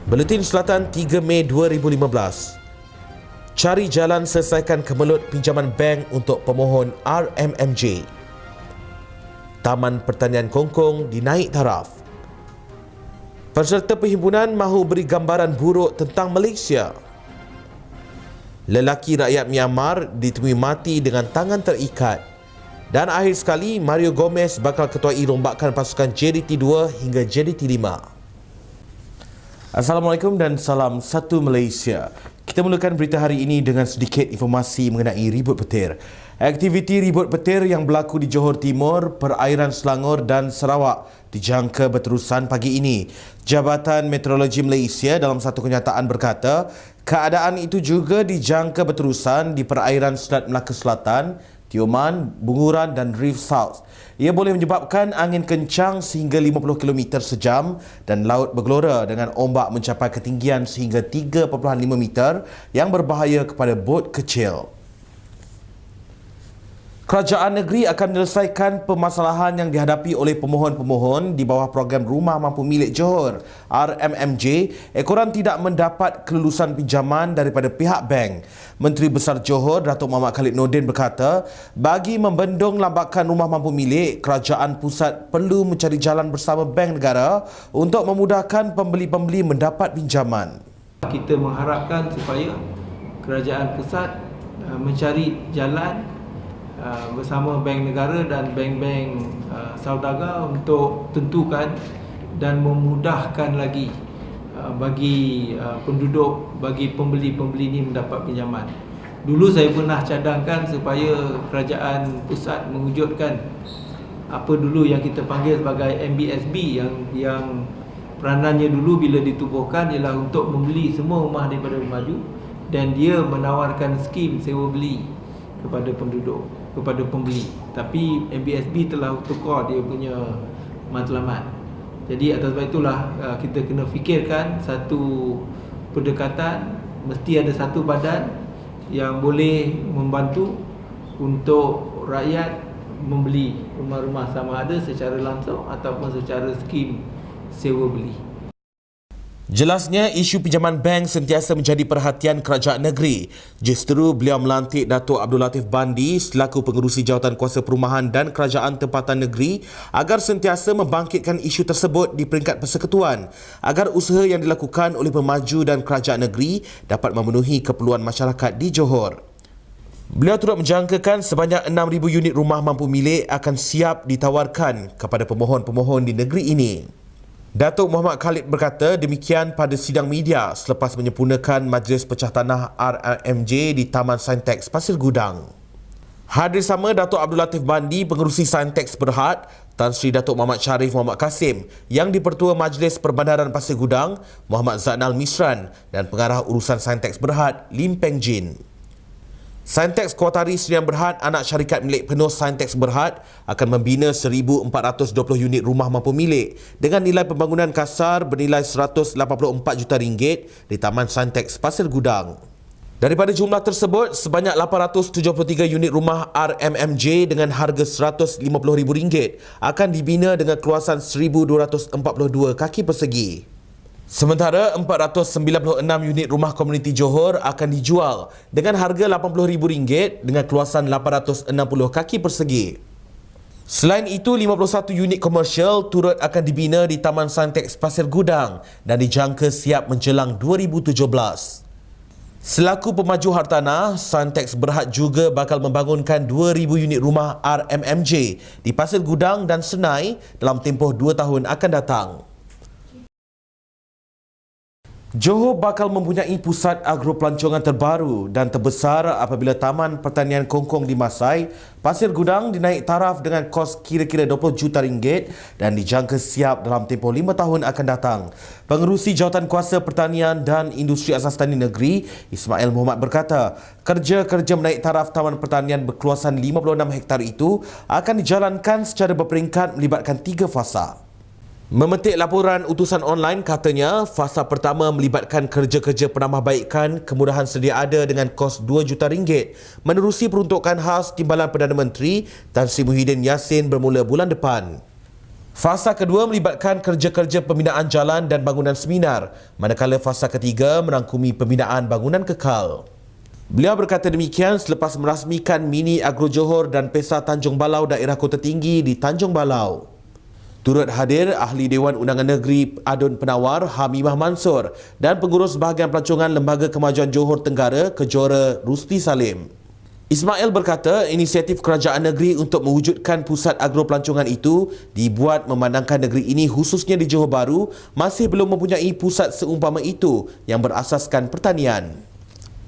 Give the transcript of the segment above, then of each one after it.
Buletin Selatan 3 Mei 2015. Cari jalan selesaikan kemelut pinjaman bank untuk pemohon RMMJ. Taman Pertanian Kongkong dinaik taraf. Peserta perhimpunan mahu beri gambaran buruk tentang Malaysia. Lelaki rakyat Myanmar ditemui mati dengan tangan terikat. Dan akhir sekali, Mario Gomez bakal ketuai rombakan pasukan JDT2 hingga JDT5. Assalamualaikum dan salam satu Malaysia. Kita mulakan berita hari ini dengan sedikit informasi mengenai ribut petir. Aktiviti ribut petir yang berlaku di Johor Timur, perairan Selangor dan Sarawak dijangka berterusan pagi ini. Jabatan Meteorologi Malaysia dalam satu kenyataan berkata, keadaan itu juga dijangka berterusan di perairan Selat Melaka Selatan, Tioman, Bunguran dan Reef South. Ia boleh menyebabkan angin kencang sehingga 50 km sejam dan laut bergelora dengan ombak mencapai ketinggian sehingga 3.5 meter yang berbahaya kepada bot kecil. Kerajaan negeri akan menyelesaikan permasalahan yang dihadapi oleh pemohon-pemohon di bawah program Rumah Mampu Milik Johor RMMJ ekoran tidak mendapat kelulusan pinjaman daripada pihak bank. Menteri Besar Johor Datuk Muhammad Khalid Nordin berkata, bagi membendung lambakan rumah mampu milik, kerajaan pusat perlu mencari jalan bersama bank negara untuk memudahkan pembeli-pembeli mendapat pinjaman. Kita mengharapkan supaya kerajaan pusat mencari jalan bersama bank negara dan bank-bank saudagar untuk tentukan dan memudahkan lagi bagi penduduk, bagi pembeli-pembeli ini mendapat pinjaman. Dulu saya pernah cadangkan supaya kerajaan pusat mewujudkan apa dulu yang kita panggil sebagai MBSB yang peranannya dulu bila ditubuhkan ialah untuk membeli semua rumah daripada maju dan dia menawarkan skim sewa beli kepada penduduk, kepada pembeli. Tapi MBSB telah tukar dia punya matlamat. Jadi atas sebab itulah kita kena fikirkan satu pendekatan, mesti ada satu badan yang boleh membantu untuk rakyat membeli rumah-rumah sama ada secara langsung ataupun secara skim sewa beli. Jelasnya, isu pinjaman bank sentiasa menjadi perhatian kerajaan negeri. Justru beliau melantik Datuk Abdul Latif Bandi selaku pengerusi Jawatan Kuasa Perumahan dan Kerajaan Tempatan Negeri agar sentiasa membangkitkan isu tersebut di peringkat persekutuan agar usaha yang dilakukan oleh pemaju dan kerajaan negeri dapat memenuhi keperluan masyarakat di Johor. Beliau turut menjangkakan sebanyak 6,000 unit rumah mampu milik akan siap ditawarkan kepada pemohon-pemohon di negeri ini. Datuk Muhammad Khalid berkata demikian pada sidang media selepas menyempurnakan Majlis Pecah Tanah RMMJ di Taman Saintex Pasir Gudang. Hadir sama Datuk Abdul Latif Bandi, pengerusi Saintex Berhad, Tan Sri Datuk Muhammad Sharif Muhammad Kasim, Yang di-Pertua Majlis Perbandaran Pasir Gudang, Muhammad Zainal Misran dan Pengarah Urusan Saintex Berhad, Lim Peng Jin. Saintex Kuatari Serian Berhad, anak syarikat milik penuh Saintex Berhad, akan membina 1,420 unit rumah mampu milik dengan nilai pembangunan kasar bernilai RM184 juta di Taman Saintex Pasir Gudang. Daripada jumlah tersebut, sebanyak 873 unit rumah RMMJ dengan harga RM150,000 akan dibina dengan keluasan 1,242 kaki persegi. Sementara 496 unit rumah komuniti Johor akan dijual dengan harga RM80,000 dengan keluasan 860 kaki persegi. Selain itu, 51 unit komersial turut akan dibina di Taman Saintex Pasir Gudang dan dijangka siap menjelang 2017. Selaku pemaju hartanah, Saintex Berhad juga bakal membangunkan 2,000 unit rumah RMMJ di Pasir Gudang dan Senai dalam tempoh 2 tahun akan datang. Johor bakal mempunyai pusat agropelancongan terbaru dan terbesar apabila Taman Pertanian Kongkong di Masai, Pasir Gudang dinaik taraf dengan kos kira-kira RM20 juta dan dijangka siap dalam tempoh 5 tahun akan datang. Pengerusi Jawatan Kuasa Pertanian dan Industri Asas Tani Negeri, Ismail Muhammad berkata, kerja-kerja menaik taraf Taman Pertanian berkeluasan 56 hektar itu akan dijalankan secara berperingkat melibatkan 3 fasa. Memetik laporan utusan online, katanya fasa pertama melibatkan kerja-kerja penambahbaikan kemudahan sedia ada dengan kos RM2 juta menerusi peruntukan khas Timbalan Perdana Menteri Tan Sri Muhyiddin Yassin bermula bulan depan. Fasa kedua melibatkan kerja-kerja pembinaan jalan dan bangunan seminar, manakala fasa ketiga merangkumi pembinaan bangunan kekal. Beliau berkata demikian selepas merasmikan Mini Agro Johor dan Pesta Tanjung Balau Daerah Kota Tinggi di Tanjung Balau. Turut hadir Ahli Dewan Undangan Negeri Adun Penawar Hamimah Mansur dan Pengurus Bahagian Pelancongan Lembaga Kemajuan Johor Tenggara Kejora Rusdi Salim. Ismail berkata inisiatif kerajaan negeri untuk mewujudkan pusat agro pelancongan itu dibuat memandangkan negeri ini khususnya di Johor Bahru masih belum mempunyai pusat seumpama itu yang berasaskan pertanian.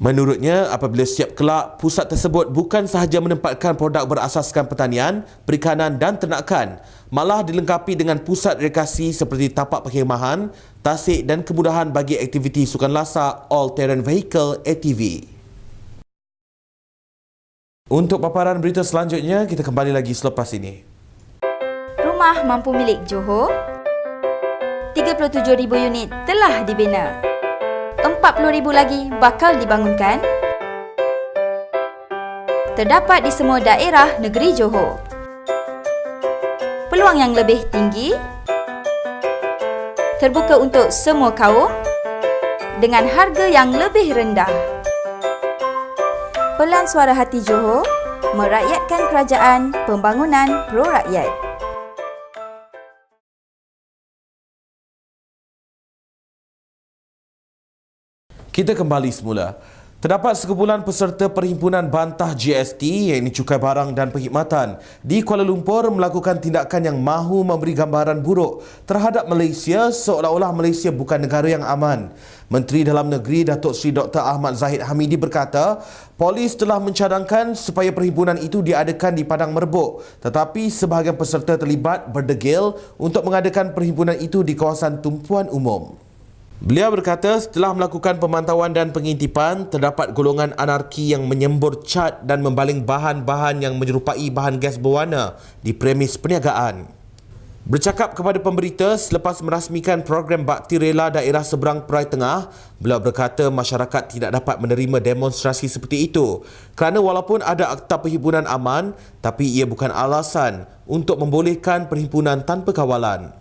Menurutnya, apabila siap kelak, pusat tersebut bukan sahaja menempatkan produk berasaskan pertanian, perikanan dan ternakan, malah dilengkapi dengan pusat rekreasi seperti tapak perkhemahan, tasik dan kemudahan bagi aktiviti sukan lasak All Terrain Vehicle ATV. Untuk paparan berita selanjutnya, kita kembali lagi selepas ini. Rumah mampu milik Johor, 37,000 unit telah dibina. 40,000 lagi bakal dibangunkan. Terdapat di semua daerah negeri Johor. Peluang yang lebih tinggi, terbuka untuk semua kaum dengan harga yang lebih rendah. Pelan Suara Hati Johor, merakyatkan kerajaan pembangunan pro rakyat. Kita kembali semula. Terdapat sekumpulan peserta Perhimpunan Bantah GST iaitu Cukai Barang dan Perkhidmatan di Kuala Lumpur melakukan tindakan yang mahu memberi gambaran buruk terhadap Malaysia seolah-olah Malaysia bukan negara yang aman. Menteri Dalam Negeri Datuk Seri Dr. Ahmad Zahid Hamidi berkata, polis telah mencadangkan supaya perhimpunan itu diadakan di Padang Merbuk, tetapi sebahagian peserta terlibat berdegil untuk mengadakan perhimpunan itu di kawasan tumpuan umum. Beliau berkata setelah melakukan pemantauan dan pengintipan, terdapat golongan anarki yang menyembur cat dan membaling bahan-bahan yang menyerupai bahan gas berwarna di premis perniagaan. Bercakap kepada pemberita selepas merasmikan program Bakti Rela Daerah Seberang Perai Tengah, beliau berkata masyarakat tidak dapat menerima demonstrasi seperti itu kerana walaupun ada akta perhimpunan aman, tapi ia bukan alasan untuk membolehkan perhimpunan tanpa kawalan.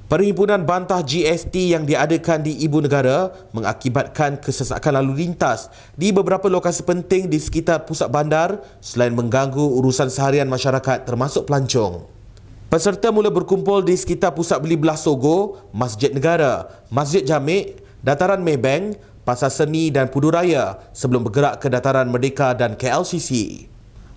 Perhimpunan Bantah GST yang diadakan di Ibu Negara mengakibatkan kesesakan lalu lintas di beberapa lokasi penting di sekitar pusat bandar selain mengganggu urusan seharian masyarakat termasuk pelancong. Peserta mula berkumpul di sekitar pusat beli belah Sogo, Masjid Negara, Masjid Jamik, Dataran Maybank, Pasar Seni dan Pudu Raya sebelum bergerak ke Dataran Merdeka dan KLCC.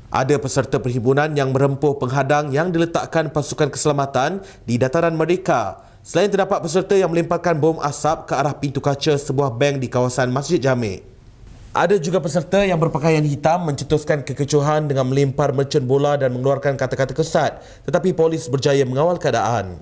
Ada peserta perhimpunan yang merempuh penghadang yang diletakkan pasukan keselamatan di Dataran Merdeka. Selain terdapat peserta yang melemparkan bom asap ke arah pintu kaca sebuah bank di kawasan Masjid Jamik. Ada juga peserta yang berpakaian hitam mencetuskan kekecohan dengan melempar mercun bola dan mengeluarkan kata-kata kesat, tetapi polis berjaya mengawal keadaan.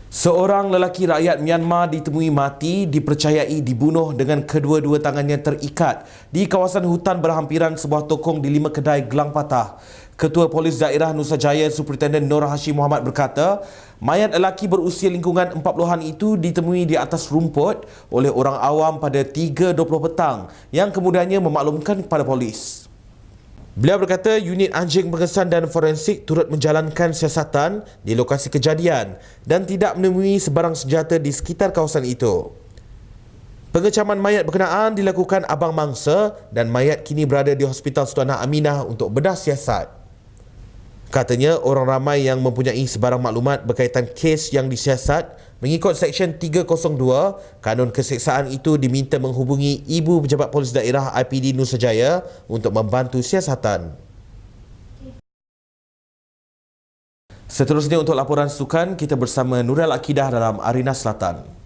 Seorang lelaki rakyat Myanmar ditemui mati dipercayai dibunuh dengan kedua-dua tangannya terikat di kawasan hutan berhampiran sebuah tokong di 5 kedai gelang patah. Ketua Polis Daerah Nusa Jaya Superintendent Nur Hashim Muhammad berkata, mayat lelaki berusia lingkungan 40-an itu ditemui di atas rumput oleh orang awam pada 3.20 petang yang kemudiannya memaklumkan kepada polis. Beliau berkata unit anjing pengesan dan forensik turut menjalankan siasatan di lokasi kejadian dan tidak menemui sebarang senjata di sekitar kawasan itu. Pengecaman mayat berkenaan dilakukan abang mangsa dan mayat kini berada di Hospital Sultanah Aminah untuk bedah siasat. Katanya orang ramai yang mempunyai sebarang maklumat berkaitan kes yang disiasat mengikut Seksyen 302 Kanun Keseksaan itu diminta menghubungi Ibu Pejabat Polis Daerah IPD Nusa Jaya untuk membantu siasatan. Seterusnya untuk laporan sukan, kita bersama Nurul Akidah dalam Arena Selatan.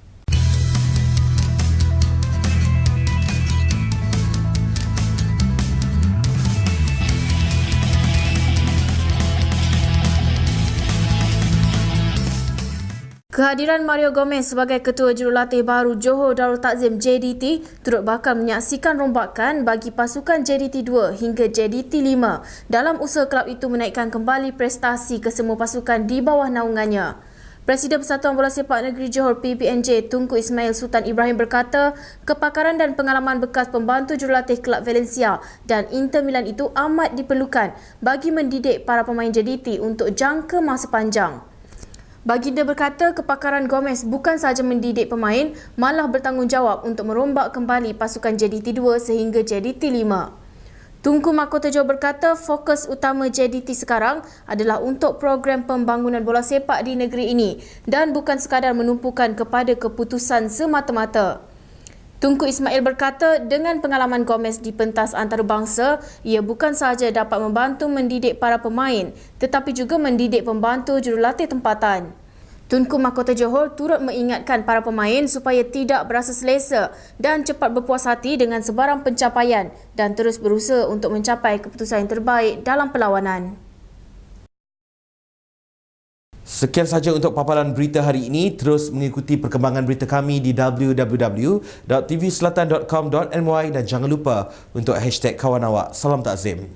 Kehadiran Mario Gomez sebagai Ketua Jurulatih baru Johor Darul Takzim JDT turut bakal menyaksikan rombakan bagi pasukan JDT 2 hingga JDT 5 dalam usaha kelab itu menaikkan kembali prestasi kesemua pasukan di bawah naungannya. Presiden Persatuan Bola Sepak Negeri Johor PBNJ Tunku Ismail Sultan Ibrahim berkata, kepakaran dan pengalaman bekas pembantu jurulatih kelab Valencia dan Inter Milan itu amat diperlukan bagi mendidik para pemain JDT untuk jangka masa panjang. Baginda berkata kepakaran Gomez bukan sahaja mendidik pemain, malah bertanggungjawab untuk merombak kembali pasukan JDT 2 sehingga JDT 5. Tunku Mahkota Johor berkata fokus utama JDT sekarang adalah untuk program pembangunan bola sepak di negeri ini dan bukan sekadar menumpukan kepada keputusan semata-mata. Tunku Ismail berkata dengan pengalaman Gomez di pentas antarabangsa, ia bukan sahaja dapat membantu mendidik para pemain tetapi juga mendidik pembantu jurulatih tempatan. Tunku Mahkota Johor turut mengingatkan para pemain supaya tidak berasa selesa dan cepat berpuas hati dengan sebarang pencapaian dan terus berusaha untuk mencapai keputusan yang terbaik dalam perlawanan. Sekian sahaja untuk paparan berita hari ini. Terus mengikuti perkembangan berita kami di www.tvselatan.com.my dan jangan lupa untuk #kawan awak. Salam takzim.